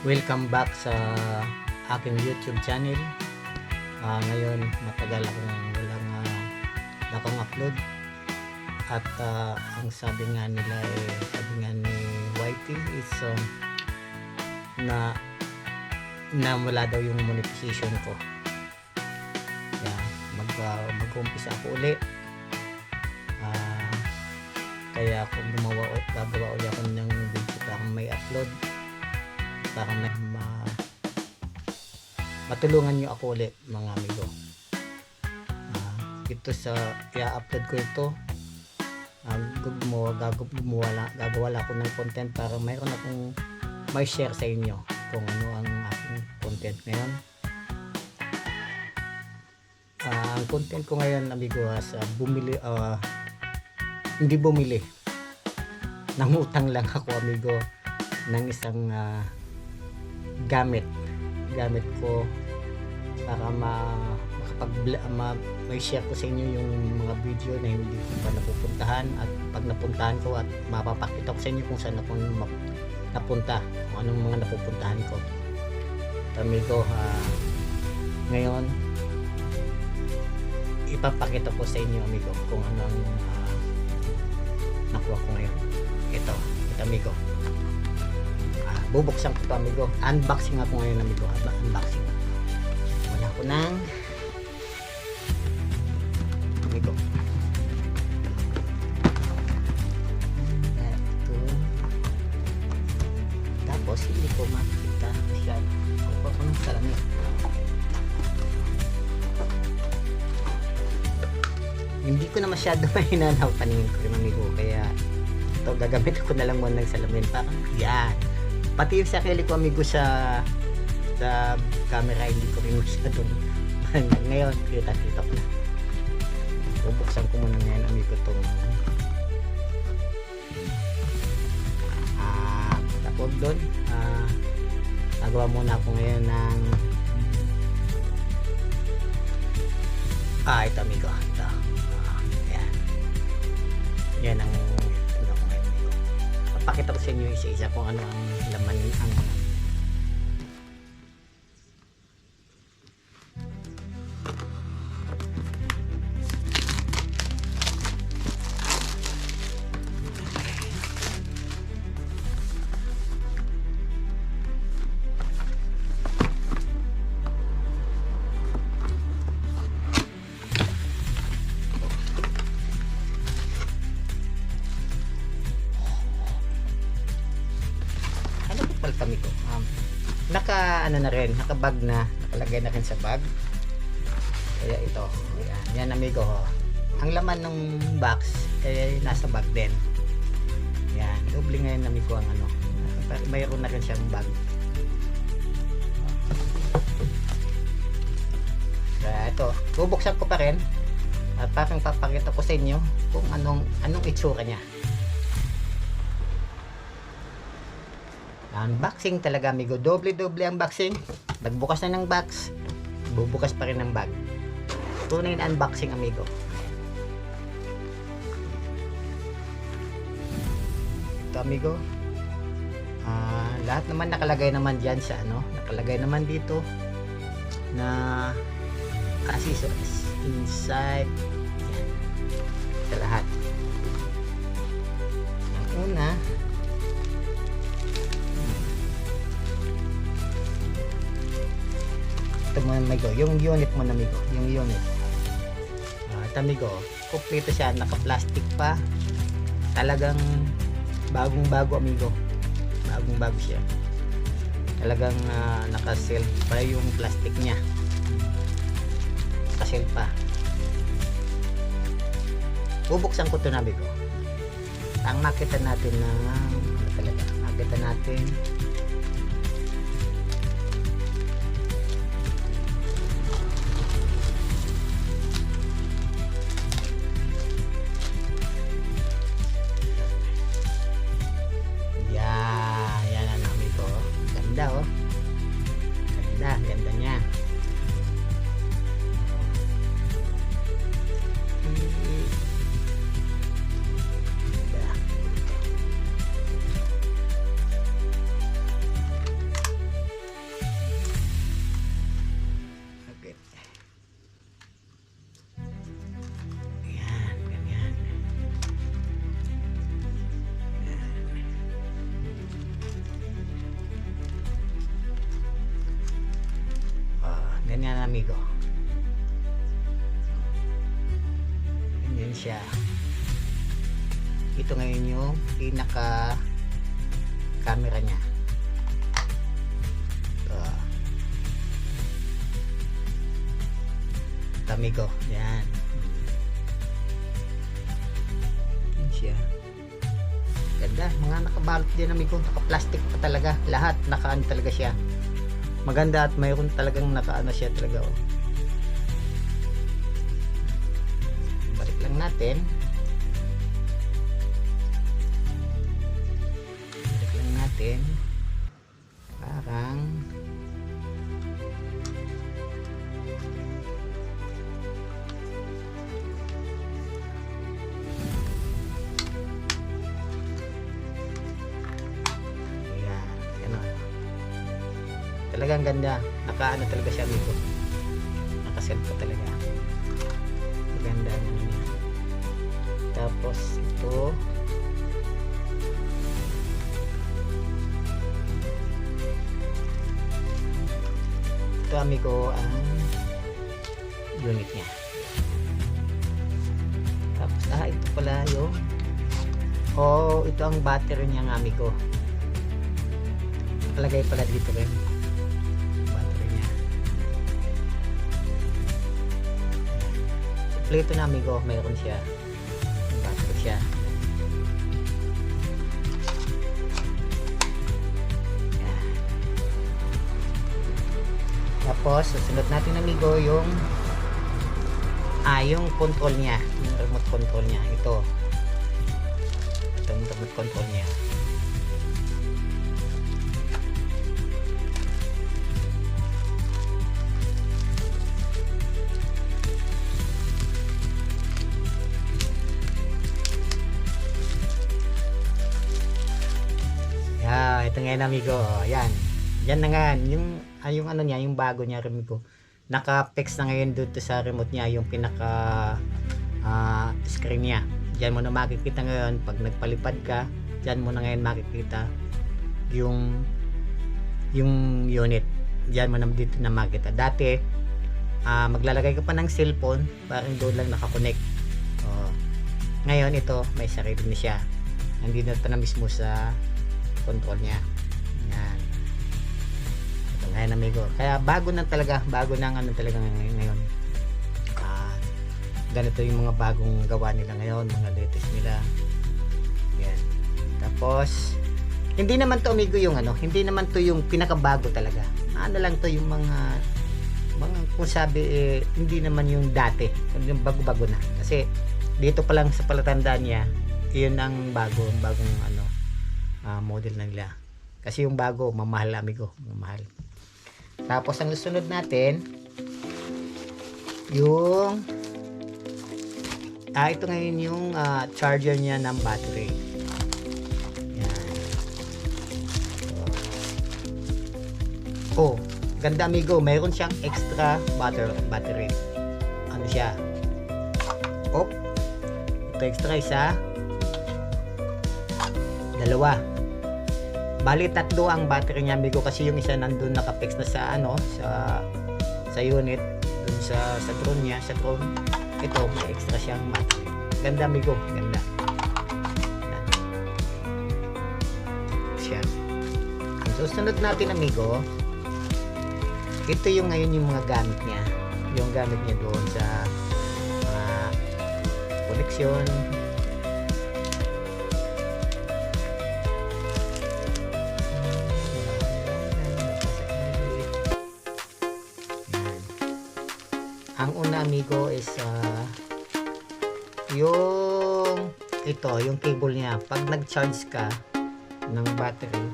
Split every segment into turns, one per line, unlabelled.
Welcome back sa aking YouTube channel. Ngayon matagal akong walang nakang-upload at ang sabi nga nila sabi nga ni YT is na wala daw yung monetization ko. Mag-uumpisa ako uli. Kaya ako gagawa uli ako ng video para may upload, para matulungan nyo ako ulit mga amigo. Ito sa i-upload ko ito, gagawa lang ako ng content para mayroon akong may share sa inyo kung ano ang aking content ngayon. Ang content ko ngayon amigo sa hindi bumili, nangutang lang ako amigo ng isang gamit ko para may share ko sa inyo yung mga video na hindi ko pa napupuntahan, at pag napuntahan ko at mapapakita ko sa inyo kung saan ako napunta, kung anong mga napupuntahan ko amigo. Ngayon ipapakita ko sa inyo amigo kung anong nakuha ko ngayon. Ito amigo, bubuksan ko ito amigo, unboxing ako ngayon amigo. Unboxing wala ko ng amigo. Ito, tapos hindi ko makita siya. Kuha ko ng salamin. Hindi ko na masyado mahinanaw paningin ko rin amigo, kaya ito gagamit ko na lang muna ng salamin. Parang yan, pati yung sarili ko amigo sa camera hindi ko rin masyadong ngayon kita ko na. Bubuksan ko muna ngayon amigo itong tapos doon nagawa muna ako ngayon ng ito amigo, ito yan ang ano ko ngayon amigo. Papakita ko sa inyo isa-isa kung ano ang laman ang amigo. Naka-bag na, nakalagay na rin sa bag. Kaya ito, yan amigo. Ang laman ng box nasa bag din. Yan, doble ngayon amigo ang ano. Mayroon na rin siyang bag. Kaya ito, bubuksan ko pa rin at parang papakita ko sa inyo kung anong itsura niya. Unboxing talaga amigo, doble unboxing. Nagbukas na ng box, bubukas pa rin ng bag. Tunay na unboxing amigo. Ito amigo, lahat naman nakalagay naman dyan sa nakalagay naman dito na accessories inside. Yan, sa lahat. Ang una, ito mo amigo, yung unit mo amigo, yung unit. Ito amigo, kompleto siya, naka-plastic pa. Talagang bagong-bago amigo. Bagong-bago siya. Talagang naka-seal pa yung plastic niya. Naka-seal pa. Bubuksan ko ito na amigo. Ang makita natin na makita natin ganda niya. yan amigo. Ganyan siya. Ito ngayon yung pinaka camera niya. Ito amigo, yan. Yan siya. Ganda, mga nakabalot din amigo, naka-plastic pa talaga, lahat nakaano talaga siya. Maganda at mayroon talagang nakaano siya talaga, oh. Balik lang natin. Parang talagang ganda, nakaano talaga siya dito, nakaset pa talaga, maganda naman niya. Tapos ito amigo ang unit niya. Tapos ito pala yung ito ang battery niya ng amigo. Nakalagay pala dito rin battery niya. Kompleto na amigo, mayroon siya battery siya. Tapos susunod natin amigo yung yung control niya, yung remote control niya. Ito yung remote control niya. Ito ngayon amigo, yan. Yan na nga yung ano niya, yung bago niya amigo. Naka-fix na ngayon dito sa remote niya yung pinaka screen niya. Diyan mo na makikita ngayon pag nagpalipad ka, diyan mo na ngayon makikita yung unit. Diyan mo na dito na makita. Dati maglalagay ka pa ng cellphone, parang doon lang nakakonect. Ngayon ito may sarili na siya. Nandito pa na mismo sa control niya. Yan. Ito ngayon amigo. Kaya bago na talaga, bago na ano talaga ngayon. Ganito yung mga bagong gawa nila ngayon, mga latest nila. Yan. Tapos hindi naman to amigo yung hindi naman to yung pinakabago talaga. Ano lang to yung mga kung sabi hindi naman yung dati, yung bago-bago na. Kasi dito pa lang sa palatandaan niya, yun ang bagong model na nila. Kasi yung bago, mamahal amigo, mamahal. Tapos ang susunod natin, yung ito ngayon yung charger niya ng battery. Yan. Ganda amigo, mayroon siyang extra battery. Ano siya? Ito extra isa. Dalawa. Bali tatlo ang battery niya amigo, kasi yung isa nandun nakapix na sa sa unit dun sa drone niya, sa drone. Ito may extra siyang battery. Ganda amigo, ganda. Yan. Siya. Ang susunod natin amigo, ito yung ngayon yung mga gamit niya. Yung gamit niya doon sa koleksyon. Ang una amigo is yung cable niya. Pag nag-charge ka ng battery,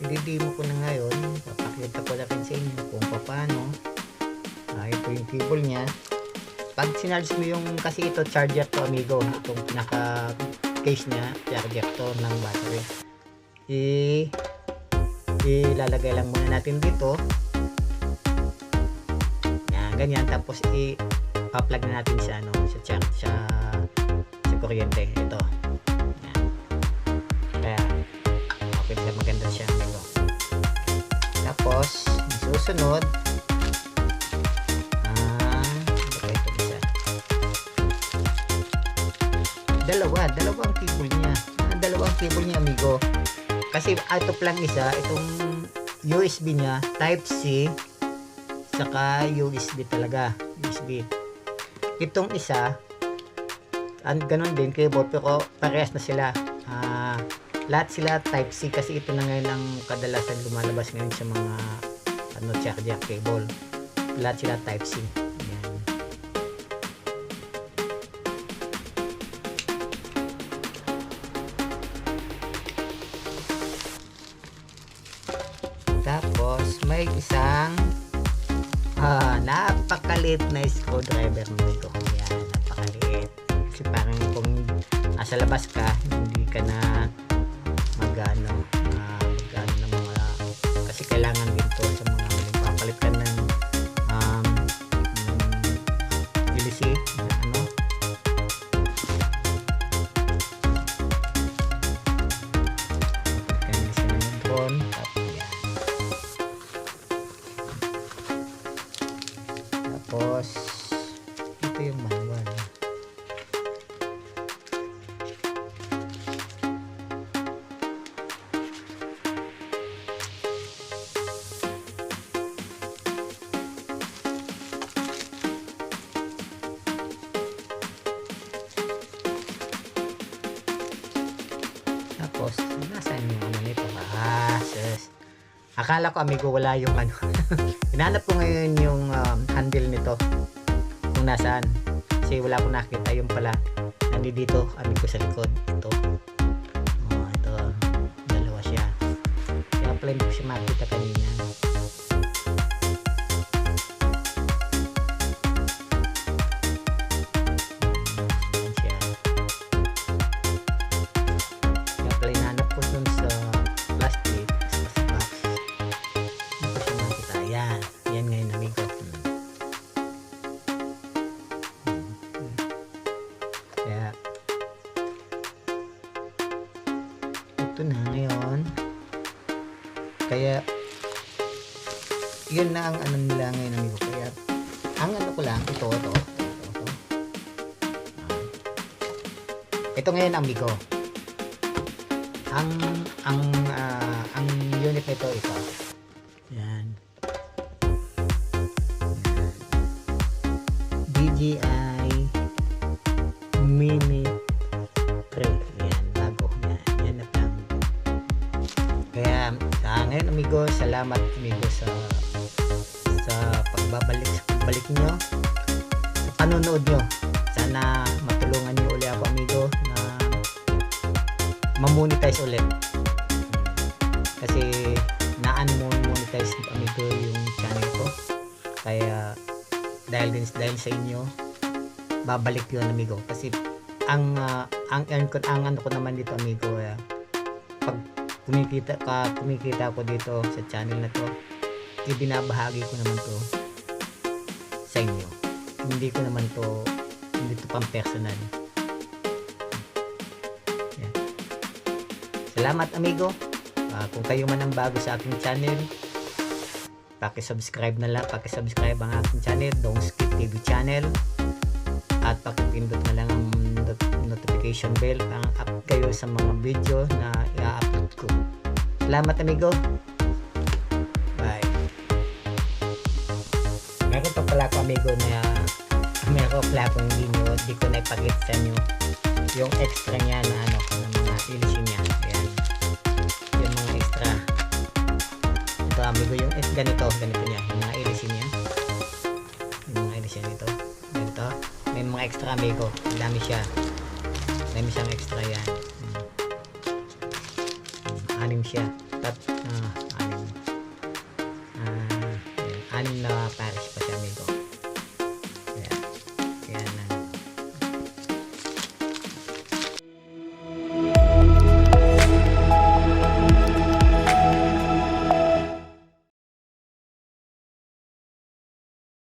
i-demo ko na ngayon, papakita ko na rin sa inyo kung paano. Ito yung cable niya. Pag sinarge mo yung, kasi ito charger to amigo, itong pinaka case niya, charger to ng battery. Ilalagay lang muna natin dito. Ganyan, tapos i-plug na natin sa sa kuryente. Ito. Yan. Kaya okay siya, maganda siya amigo. Tapos, susunod, ito isa. Dalawang cable niya. Dalawang cable niya, amigo. Kasi ito lang isa, itong USB niya, Type-C, saka USB talaga. USB. Itong isa, ganun din, cable, pero parehas na sila. Lahat sila Type-C kasi ito na ngayon ang kadalasan lumalabas ngayon sa mga charger cable. Lahat sila Type-C. Ayan. Tapos may isang napakaliit na screwdriver nito. Ayan, napakaliit. Kasi parang kung nasa labas ka, hindi ka na magano ng mga, kasi kailangan din to sa mga papalit ka ng PLC, tapos ito yung manual. Tapos, nasaan yung ano nito? Akala ko, amigo, wala yung ano. Hinanap ko ngayon yung handle nito. Kung nasaan. Kasi wala ko nakita. Yung pala, nandito, amigo, sa likod. Ito. Ito. Dalawa siya. Kaya pala hindi ko siya makita kanina. Ito na ngayon. Kaya yun na ang ano nila ngayon, amigo. Kaya ang ano ko lang ito. Ito ngayon, amigo. Ang unit nito ito. Yan. DJI Mini 3. Kaya ngayon, amigo, salamat, amigo, sa pagbalik nyo, sa panonood nyo. Sana matulungan nyo ulit ako, amigo, na mamonetize ulit. Kasi na-unmonetize, amigo, yung channel ko. Kaya dahil sa inyo, babalik yun, amigo. Kasi ang ano ko naman dito, amigo, pag kumikita ko dito sa channel na to, ibinabahagi ko naman to sa inyo. Hindi to pang personal. Yan. Salamat, amigo. Kung kayo man ang bago sa aking channel, paki-subscribe na lang, paki-subscribe ang aking channel, Don't Skip TV channel, at pakipindot na lang ang notification bell para up kayo sa mga video na i-upload ko. Salamat, amigo. Bye. Meron pa pala ko, amigo, na meron pala akong hindi ko na ipakita sa inyo yung extra niya na ano, ng mga ilisin niya. Ayan. Yung mga extra. Ito, amigo, yung ganito niya. Yung mga ilisin niya. Yung mga ilisin nito. Ganito. May mga extra, amigo. Dami siya. Dami siyang extra yan. 6 siya.